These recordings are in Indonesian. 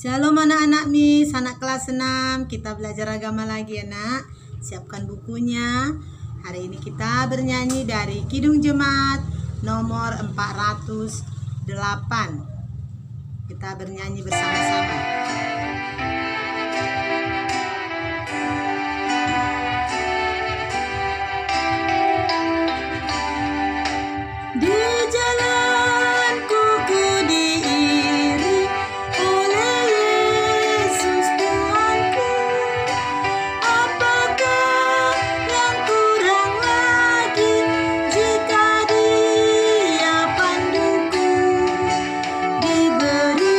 Shalom anak-anak Miss, anak kelas 6. Kita belajar agama lagi ya nak. Siapkan bukunya. Hari ini kita bernyanyi dari Kidung Jemaat nomor 408. Kita bernyanyi bersama-sama. Di jalanku ku diiring oleh Yesus Tuhanku. Apakah yang kurang lagi jika Dia panduku? Diberi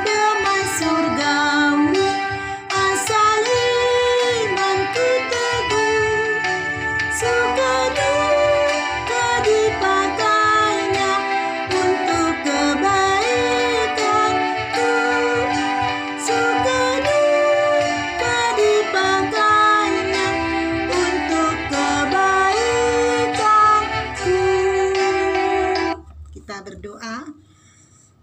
damai surgawi asal imanku teguh. Suka duka dipakainya untuk kebaikanku. Suka duka dipakainya untuk kebaikanku. Kita berdoa.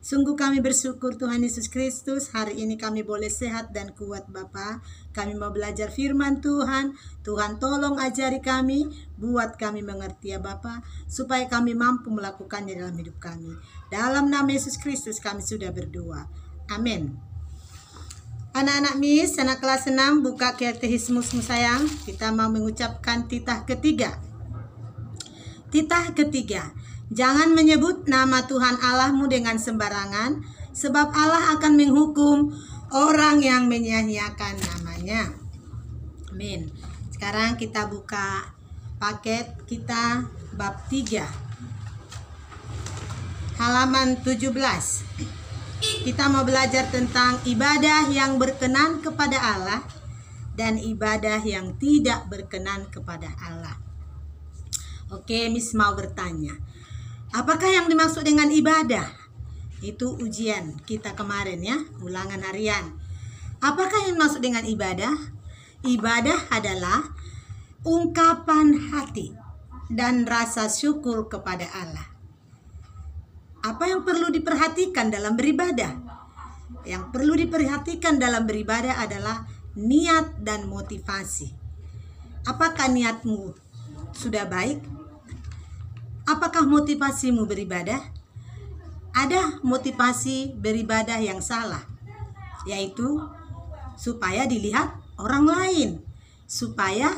Sungguh kami bersyukur Tuhan Yesus Kristus, hari ini kami boleh sehat dan kuat Bapa. Kami mau belajar firman Tuhan. Tuhan tolong ajari kami, buat kami mengerti ya Bapa, supaya kami mampu melakukannya dalam hidup kami. Dalam nama Yesus Kristus kami sudah berdoa. Amin. Anak-anak Miss, anak kelas 6, buka katekismusmu sayang. Kita mau mengucapkan titah ketiga. Titah ketiga. Jangan menyebut nama Tuhan Allahmu dengan sembarangan, sebab Allah akan menghukum orang yang menyia-nyiakan namanya. Amin. Sekarang kita buka paket kita bab 3. Halaman 17. Kita mau belajar tentang ibadah yang berkenan kepada Allah dan ibadah yang tidak berkenan kepada Allah. Oke, Miss mau bertanya. Apakah yang dimaksud dengan ibadah? Itu ujian kita kemarin ya, ulangan harian. Apakah yang dimaksud dengan ibadah? Ibadah adalah ungkapan hati dan rasa syukur kepada Allah. Apa yang perlu diperhatikan dalam beribadah? Yang perlu diperhatikan dalam beribadah adalah niat dan motivasi. Apakah niatmu sudah baik? Apakah motivasimu beribadah? Ada motivasi beribadah yang salah, yaitu supaya dilihat orang lain, supaya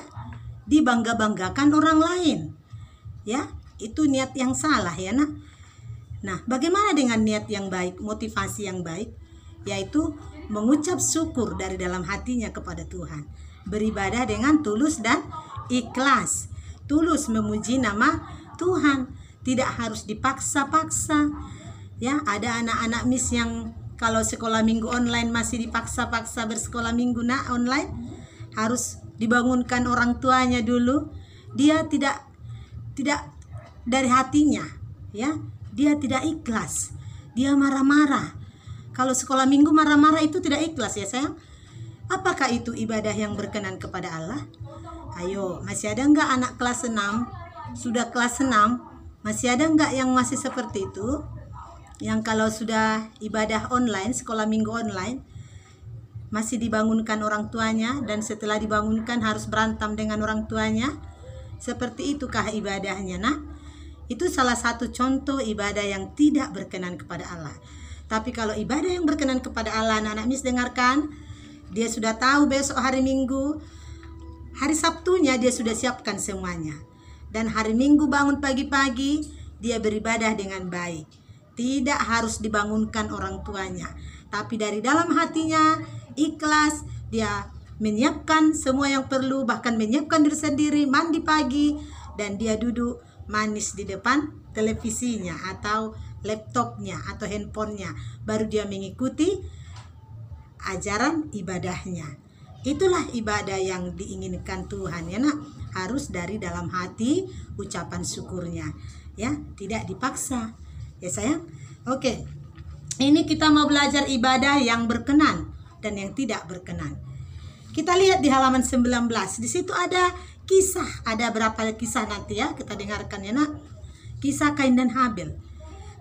dibangga-banggakan orang lain. Ya, itu niat yang salah ya nak. Nah, bagaimana dengan niat yang baik, motivasi yang baik? Yaitu mengucap syukur dari dalam hatinya kepada Tuhan. Beribadah dengan tulus dan ikhlas. Tulus memuji nama Tuhan, tidak harus dipaksa-paksa. Ya, ada anak-anak Miss yang kalau sekolah minggu online masih dipaksa-paksa bersekolah minggu online, harus dibangunkan orang tuanya dulu. Dia tidak dari hatinya, ya. Dia tidak ikhlas. Dia marah-marah. Kalau sekolah minggu marah-marah itu tidak ikhlas ya sayang. Apakah itu ibadah yang berkenan kepada Allah? Ayo, masih ada enggak anak kelas 6? Sudah kelas 6, masih ada enggak yang masih seperti itu? Yang kalau sudah ibadah online, sekolah minggu online, masih dibangunkan orang tuanya, dan setelah dibangunkan harus berantem dengan orang tuanya? Seperti itukah ibadahnya? Nah, itu salah satu contoh ibadah yang tidak berkenan kepada Allah. Tapi kalau ibadah yang berkenan kepada Allah, anak-anak Miss dengarkan, dia sudah tahu besok hari Minggu, hari Sabtunya dia sudah siapkan semuanya. Dan hari Minggu bangun pagi-pagi, dia beribadah dengan baik. Tidak harus dibangunkan orang tuanya, tapi dari dalam hatinya ikhlas, dia menyiapkan semua yang perlu, bahkan menyiapkan diri sendiri, mandi pagi, dan dia duduk manis di depan televisinya atau laptopnya atau handphonenya, baru dia mengikuti ajaran ibadahnya. Itulah ibadah yang diinginkan Tuhan ya nak, harus dari dalam hati ucapan syukurnya ya, tidak dipaksa ya sayang. Oke, ini kita mau belajar ibadah yang berkenan dan yang tidak berkenan. Kita lihat di halaman 19, di situ ada kisah, ada berapa kisah nanti ya, kita dengarkan ya nak. Kisah Kain dan Habel.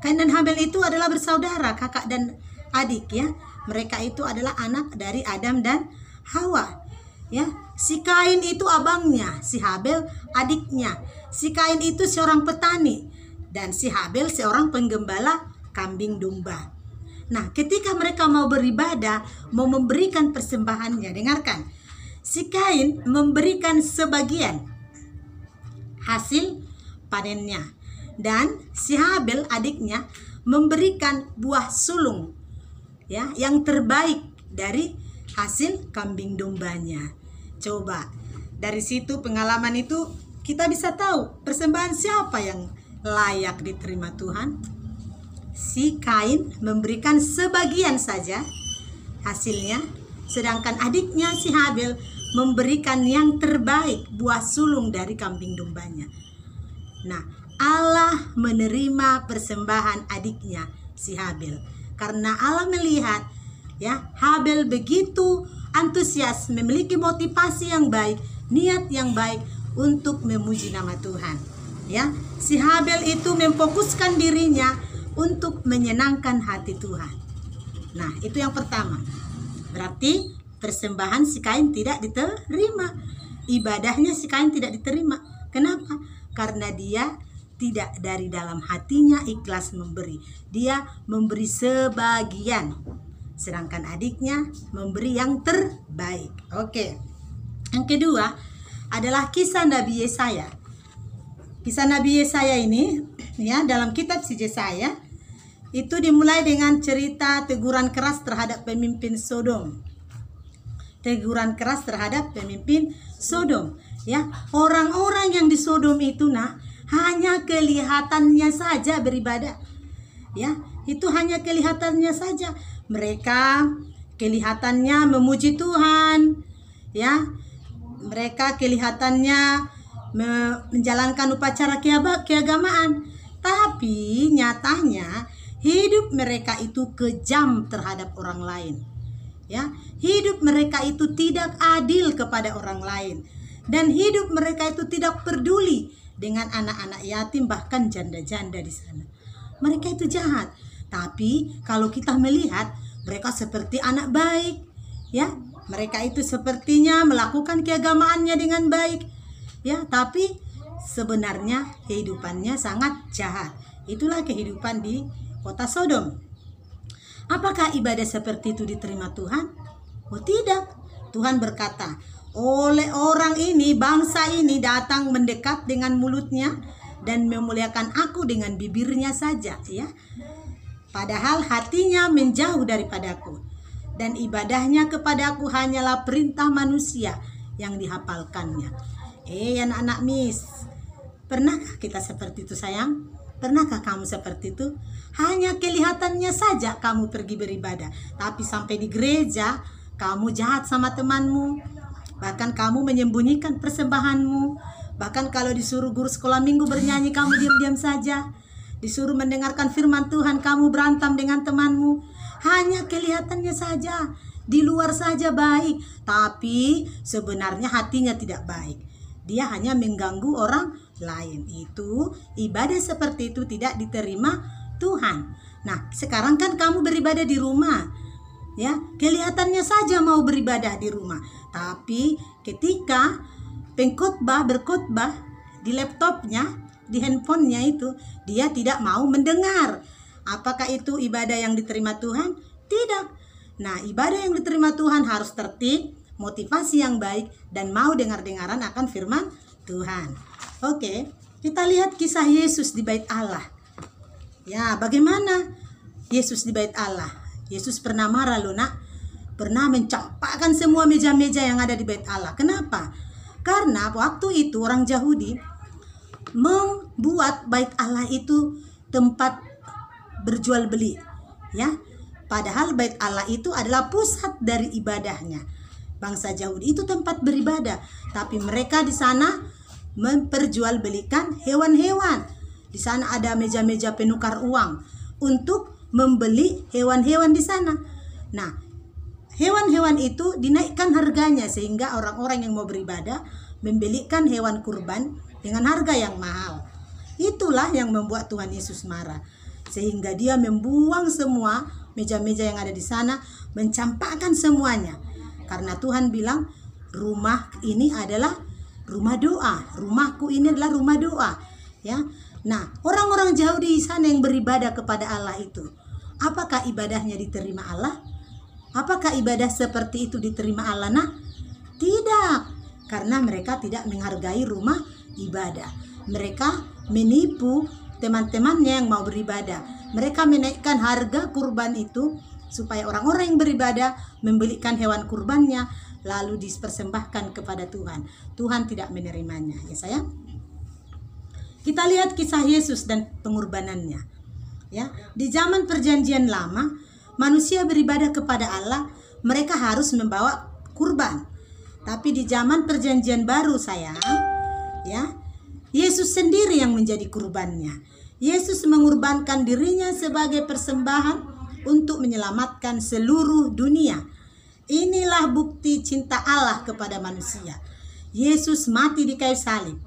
Kain dan Habel itu adalah bersaudara, kakak dan adik ya. Mereka itu adalah anak dari Adam dan Hawa. Ya, si Kain itu abangnya, si Habel adiknya. Si Kain itu seorang petani dan si Habel seorang penggembala kambing domba. Nah, ketika mereka mau beribadah, mau memberikan persembahannya, dengarkan. Si Kain memberikan sebagian hasil panennya dan si Habel adiknya memberikan buah sulung ya, yang terbaik dari hasil kambing dombanya. Coba dari situ, pengalaman itu kita bisa tahu persembahan siapa yang layak diterima Tuhan. Si Kain memberikan sebagian saja hasilnya, sedangkan adiknya si Habel memberikan yang terbaik, buah sulung dari kambing dombanya. Nah, Allah menerima persembahan adiknya si Habel karena Allah melihat ya, Habel begitu antusias, memiliki motivasi yang baik, niat yang baik untuk memuji nama Tuhan. Ya, si Habel itu memfokuskan dirinya untuk menyenangkan hati Tuhan. Nah, itu yang pertama. Berarti persembahan si Kain tidak diterima. Ibadahnya si Kain tidak diterima. Kenapa? Karena dia tidak dari dalam hatinya ikhlas memberi. Dia memberi sebagian, sedangkan adiknya memberi yang terbaik. Oke. Yang kedua adalah kisah Nabi Yesaya. Kisah Nabi Yesaya ini ya, dalam kitab si Yesaya itu dimulai dengan cerita teguran keras terhadap pemimpin Sodom. Teguran keras terhadap pemimpin Sodom ya. Orang-orang yang di Sodom itu hanya kelihatannya saja beribadah. Ya, itu hanya kelihatannya saja. Mereka kelihatannya memuji Tuhan, ya. Mereka kelihatannya menjalankan upacara keagamaan, tapi nyatanya hidup mereka itu kejam terhadap orang lain. Ya, hidup mereka itu tidak adil kepada orang lain, dan hidup mereka itu tidak peduli dengan anak-anak yatim, bahkan janda-janda di sana. Mereka itu jahat. Tapi kalau kita melihat mereka seperti anak baik, ya. Mereka itu sepertinya melakukan keagamaannya dengan baik, ya. Tapi sebenarnya kehidupannya sangat jahat. Itulah kehidupan di kota Sodom. Apakah ibadah seperti itu diterima Tuhan? Oh tidak. Tuhan berkata, oleh orang ini, bangsa ini datang mendekat dengan mulutnya dan memuliakan aku dengan bibirnya saja, ya. Padahal hatinya menjauh daripadaku, dan ibadahnya kepadaku hanyalah perintah manusia yang dihafalkannya. Anak-anak Miss, pernahkah kita seperti itu sayang? Pernahkah kamu seperti itu? Hanya kelihatannya saja kamu pergi beribadah, tapi sampai di gereja kamu jahat sama temanmu. Bahkan kamu menyembunyikan persembahanmu. Bahkan kalau disuruh guru sekolah minggu bernyanyi, kamu diam-diam saja. Disuruh mendengarkan firman Tuhan, kamu berantem dengan temanmu. Hanya kelihatannya saja, di luar saja baik, tapi sebenarnya hatinya tidak baik. Dia hanya mengganggu orang lain. Itu ibadah seperti itu tidak diterima Tuhan. Nah, sekarang kan kamu beribadah di rumah, ya, kelihatannya saja mau beribadah di rumah, tapi ketika pengkhotbah berkhotbah di laptopnya, di handphonenya itu, dia tidak mau mendengar. Apakah itu ibadah yang diterima Tuhan? Tidak. Nah, ibadah yang diterima Tuhan harus tertib, motivasi yang baik, dan mau dengar-dengaran akan firman Tuhan. Oke, kita lihat kisah Yesus di Bait Allah. Ya, bagaimana Yesus di Bait Allah? Yesus pernah marah loh nak. Pernah mencampakkan semua meja-meja yang ada di Bait Allah. Kenapa? Karena waktu itu orang Yahudi membuat Bait Allah itu tempat berjual beli, ya. Padahal Bait Allah itu adalah pusat dari ibadahnya. Bangsa Yahudi itu tempat beribadah, tapi mereka di sana memperjualbelikan hewan-hewan. Di sana ada meja-meja penukar uang untuk membeli hewan-hewan di sana. Nah, hewan-hewan itu dinaikkan harganya sehingga orang-orang yang mau beribadah membelikan hewan kurban dengan harga yang mahal. Itulah yang membuat Tuhan Yesus marah, sehingga dia membuang semua meja-meja yang ada di sana, mencampakkan semuanya. Karena Tuhan bilang, rumah ini adalah rumah doa. Rumahku ini adalah rumah doa. Ya. Nah, orang-orang jauh di sana yang beribadah kepada Allah itu, apakah ibadahnya diterima Allah? Apakah ibadah seperti itu diterima Allah? Nah, tidak. Karena mereka tidak menghargai rumah ibadah. Mereka menipu teman-temannya yang mau beribadah. Mereka menaikkan harga kurban itu supaya orang-orang yang beribadah membelikan hewan kurbannya lalu dipersembahkan kepada Tuhan. Tuhan tidak menerimanya, ya sayang. Kita lihat kisah Yesus dan pengorbanannya. Ya, di zaman Perjanjian Lama, manusia beribadah kepada Allah, mereka harus membawa kurban. Tapi di zaman Perjanjian Baru, sayang, ya, Yesus sendiri yang menjadi kurbannya. Yesus mengorbankan dirinya sebagai persembahan untuk menyelamatkan seluruh dunia. Inilah bukti cinta Allah kepada manusia. Yesus mati di kayu salib.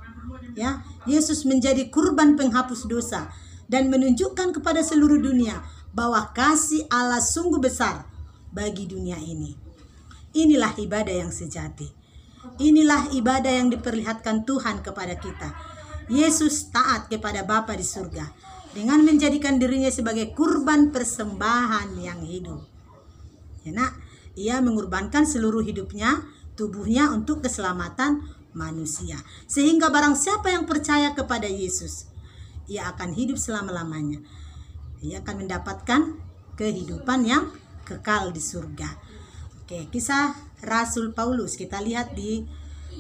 Ya, Yesus menjadi kurban penghapus dosa dan menunjukkan kepada seluruh dunia bahwa kasih Allah sungguh besar bagi dunia ini. Inilah ibadah yang sejati. Inilah ibadah yang diperlihatkan Tuhan kepada kita. Yesus taat kepada Bapa di surga dengan menjadikan dirinya sebagai kurban persembahan yang hidup. Ya, nak, ia mengorbankan seluruh hidupnya, tubuhnya untuk keselamatan manusia. Sehingga barang siapa yang percaya kepada Yesus, ia akan hidup selama-lamanya. Ia akan mendapatkan kehidupan yang kekal di surga. Oke, kisah Rasul Paulus kita lihat di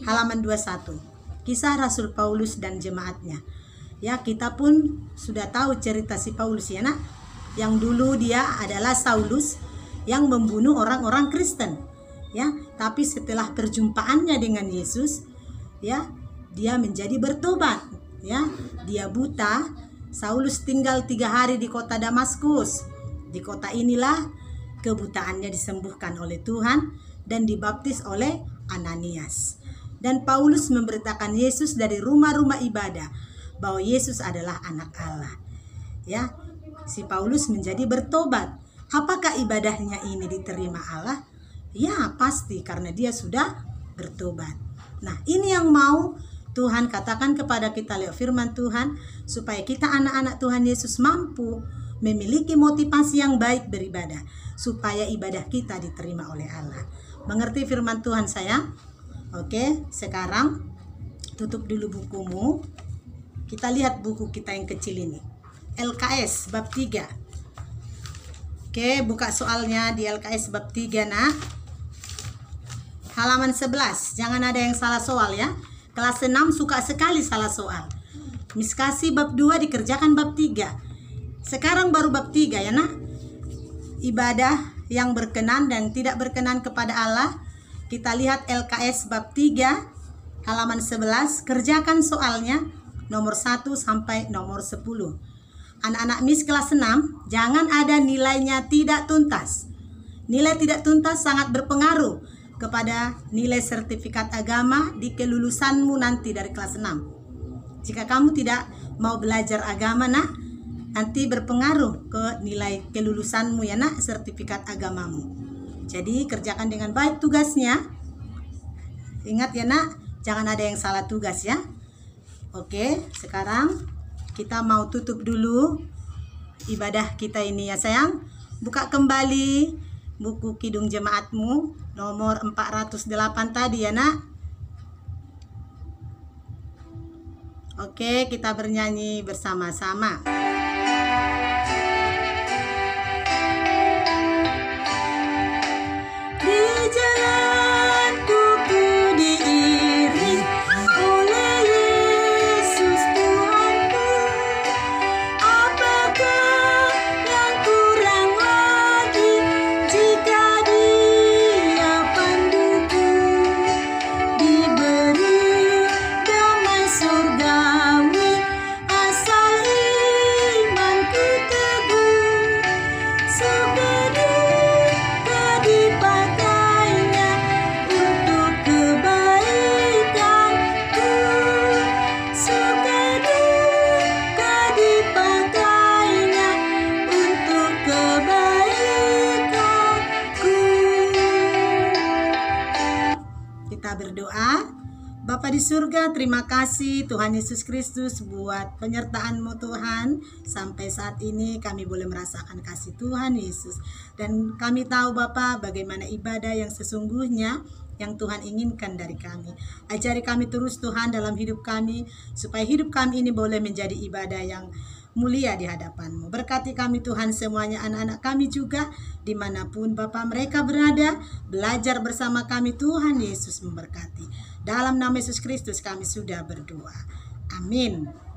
halaman 21. Kisah Rasul Paulus dan jemaatnya. Ya, kita pun sudah tahu cerita si Paulus, ya nak. Yang dulu dia adalah Saulus yang membunuh orang-orang Kristen. Ya, tapi setelah perjumpaannya dengan Yesus, ya, dia menjadi bertobat. Ya, dia buta. Saulus tinggal 3 hari di kota Damaskus. Di kota inilah kebutaannya disembuhkan oleh Tuhan dan dibaptis oleh Ananias. Dan Paulus memberitakan Yesus dari rumah-rumah ibadah bahwa Yesus adalah anak Allah. Ya, si Paulus menjadi bertobat. Apakah ibadahnya ini diterima Allah? Ya, pasti karena dia sudah bertobat. Nah, ini yang mau Tuhan katakan kepada kita lewat firman Tuhan, supaya kita anak-anak Tuhan Yesus mampu memiliki motivasi yang baik beribadah, supaya ibadah kita diterima oleh Allah. Mengerti firman Tuhan, sayang? Oke, sekarang tutup dulu bukumu. Kita lihat buku kita yang kecil ini, LKS bab 3. Oke, buka soalnya di LKS bab 3, nak. Halaman 11. Jangan ada yang salah soal, ya. Kelas 6 suka sekali salah soal. Miskasi bab 2 dikerjakan bab 3. Sekarang baru bab 3, ya nak. Ibadah yang berkenan dan tidak berkenan kepada Allah. Kita lihat LKS bab 3 halaman 11. Kerjakan soalnya nomor 1 sampai nomor 10. Anak-anak Miss kelas 6, jangan ada nilainya tidak tuntas. Nilai tidak tuntas sangat berpengaruh kepada nilai sertifikat agama di kelulusanmu nanti dari kelas 6. Jika kamu tidak mau belajar agama, nak, nanti berpengaruh ke nilai kelulusanmu, ya nak, sertifikat agamamu. Jadi kerjakan dengan baik tugasnya. Ingat, ya nak, jangan ada yang salah tugas, ya. Oke, sekarang kita mau tutup dulu ibadah kita ini, ya sayang. Buka kembali buku Kidung Jemaatmu nomor 408 tadi, ya nak. Oke, kita bernyanyi bersama-sama. Surgawi asal imanku Kita berdoa. Bapa di surga, terima kasih Tuhan Yesus Kristus buat penyertaan-Mu Tuhan. Sampai saat ini kami boleh merasakan kasih Tuhan Yesus. Dan kami tahu Bapa bagaimana ibadah yang sesungguhnya yang Tuhan inginkan dari kami. Ajari kami terus Tuhan dalam hidup kami, supaya hidup kami ini boleh menjadi ibadah yang mulia di hadapan-Mu. Berkati kami Tuhan semuanya, anak-anak kami juga dimanapun Bapa mereka berada, belajar bersama kami. Tuhan Yesus memberkati. Dalam nama Yesus Kristus kami sudah berdoa. Amin.